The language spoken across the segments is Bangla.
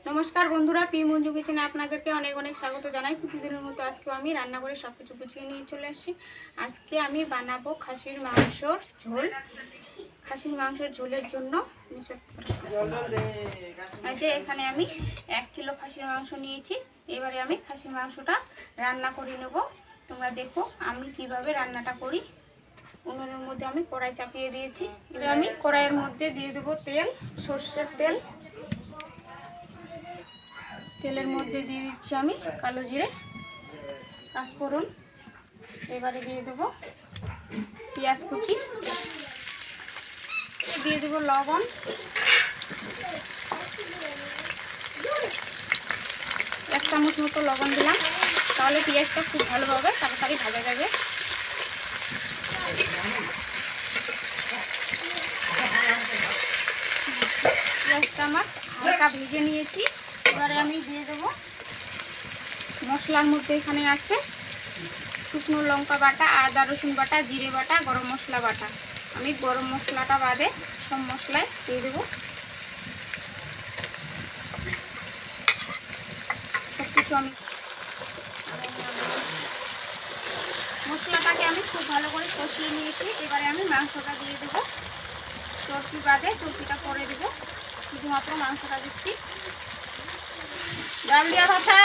नमस्कार बंधुरा पी मंजू किचेने आपनादेरके अनेक अनेक स्वागत जानाई। प्रतिदिनेर मतो आजके आमी रान्ना करे सबकिछु गुछिए निये चले आसछि। आजके आमी बानाबो खासिर मांसर झोल। खासिर मांसर झोलेर जोन्नो एखाने आमी 1 किलो खासिर मांस नियेछि। एबारे आमी खासिर मांसटा रान्ना करे नेब। तोमरा देखो आमी किभाबे रान्नाटा करी। उनुনের মধ্যে আমি কড়াই চাপিয়ে দিয়েছি। এবারে আমি কড়াইয়ের মধ্যে দিয়ে দেব তেল, সরষের তেল। তেলের মধ্যে দিয়ে দিচ্ছি আমি কালো জিরে, পাঁচফোড়ন। এবারে দিয়ে দেব পেঁয়াজ কুচি, দিয়ে দেব লবণ, 1 চামচ মতো লবণ দিলাম। তাহলে পেঁয়াজটা খুব ভালোভাবে তাড়াতাড়ি ভাজা যাবে। পেঁয়াজটা আমার হালকা ভেজে নিয়েছি। এবারে আমি দিয়ে দেব মশলার মধ্যে এখানে আছে শুকনো লঙ্কা বাটা, আদা রসুন বাটা, জিরে বাটা, গরম মশলা বাটা। আমি গরম মশলাটা বাদে সব মশলাই দিয়ে দেব। সব কিছু আমি মশলাটাকে আমি খুব ভালো করে কষিয়ে নিয়েছি। এবারে আমি মাংসটা দিয়ে দেব। চর্বি বাদে চর্বিটা পরে দেব, শুধুমাত্র মাংসটা দিচ্ছি। ডাল দিয়া কথা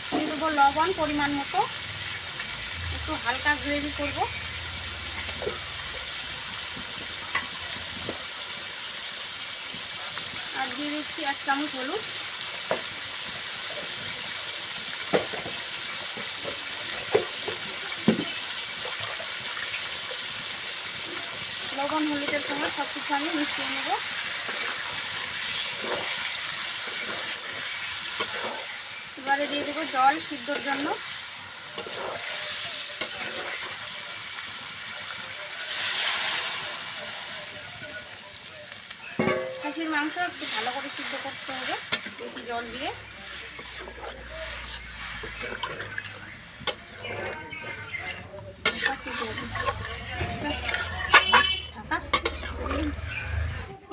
দিয়ে দেবো লবণ পরিমাণ মতো, একটু হালকা গ্রেভি করব। আর দিয়ে দিচ্ছি 1 চামচ হলুদ। লবণ হলুদের সঙ্গে সব কিছু আমি মিশিয়ে নেব। এবারে দিয়ে দেবো জল সিদ্ধর জন্য। খাসির মাংস একটু ভালো করে সিদ্ধ করতে হবে বেশি জল দিয়ে।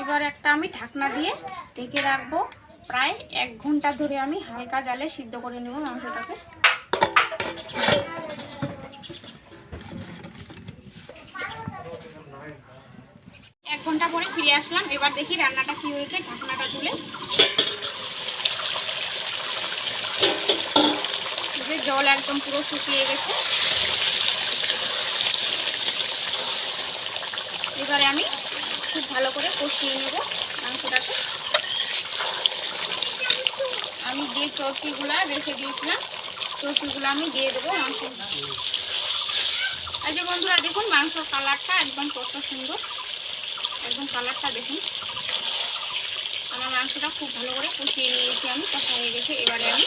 এবার একটা আমি ঢাকনা দিয়ে ঢেকে রাখবো। প্রায় 1 ঘন্টা ধরে আমি হালকা জালে সিদ্ধ করে নেব মাংসটাকে। 1 ঘন্টা পরে ফিরে আসলাম। এবার দেখি রান্নাটা কি হয়েছে। ঢাকনাটা তুলে জল একদম পুরো শুকিয়ে গেছে। এবারে আমি খুব ভালো করে কষিয়ে নেব মাংসটাকে। আমি যে চর্বিগুলো রেখে দিয়েছিলাম চর্বিগুলো আমি দিয়ে দেবো মাংস। এই যে বন্ধুরা দেখুন মাংসর কালারটা একদম কত সুন্দর, একদম কালারটা দেখুন। আমার মাংসটা খুব ভালো করে কষিয়ে নিয়েছি আমি, কষা হয়ে গেছে। এবারে আমি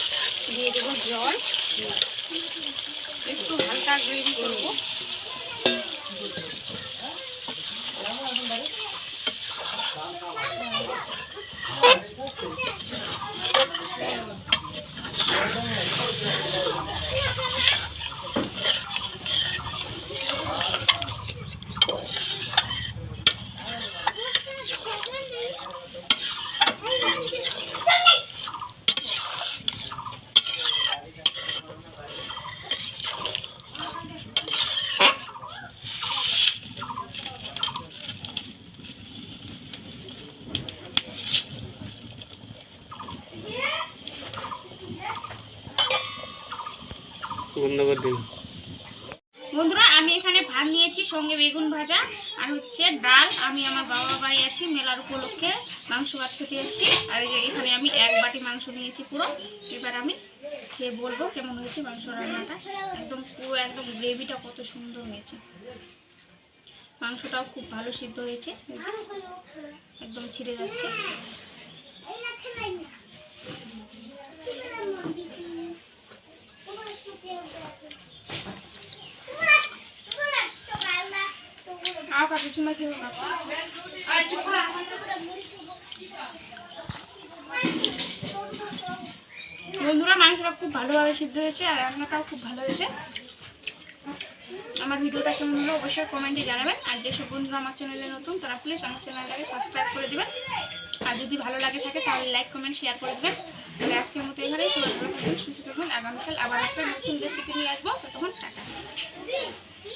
দিয়ে দেবো জল, একটু হালকা গ্রেভি করবো। বন্ধুরা আমি এখানে ভাত নিয়েছি, সঙ্গে বেগুন ভাজা আর হচ্ছে ডাল। আমি আমার বাবা বাড়ি আছি, মেলার উপলক্ষে মাংস ভাত খেতে এসেছি। আর এই যে এখানে আমি 1 বাটি মাংস নিয়েছি পুরো। এবার আমি খেয়ে বলবো কেমন হয়েছে মাংস রান্নাটা। একদম পুরো একদম গ্রেভিটা কত সুন্দর হয়েছে। মাংসটাও খুব ভালো সিদ্ধ হয়েছে, একদম ছিঁড়ে যাচ্ছে। বন্ধুরা মাংসটা খুব ভালোভাবে সিদ্ধ হয়েছে আর রান্নাটাও খুব ভালো হয়েছে। আমার ভিডিওটা কেমন হলো অবশ্যই কমেন্টে জানাবেন। আর যেসব বন্ধুরা আমার চ্যানেলে নতুন তারা প্লিজ আমার চ্যানেলটাকে সাবস্ক্রাইব করে দেবেন। আর যদি ভালো লাগে থাকে তাহলে লাইক কমেন্ট শেয়ার করে দেবেন। তাহলে আজকের মতো এখানেই, সবাই ভালো থাকবেন, সুস্থ থাকবেন। আগামীকাল আবার একটা নতুন রেসিপি নিয়ে আসবো। ততক্ষণ টাটা।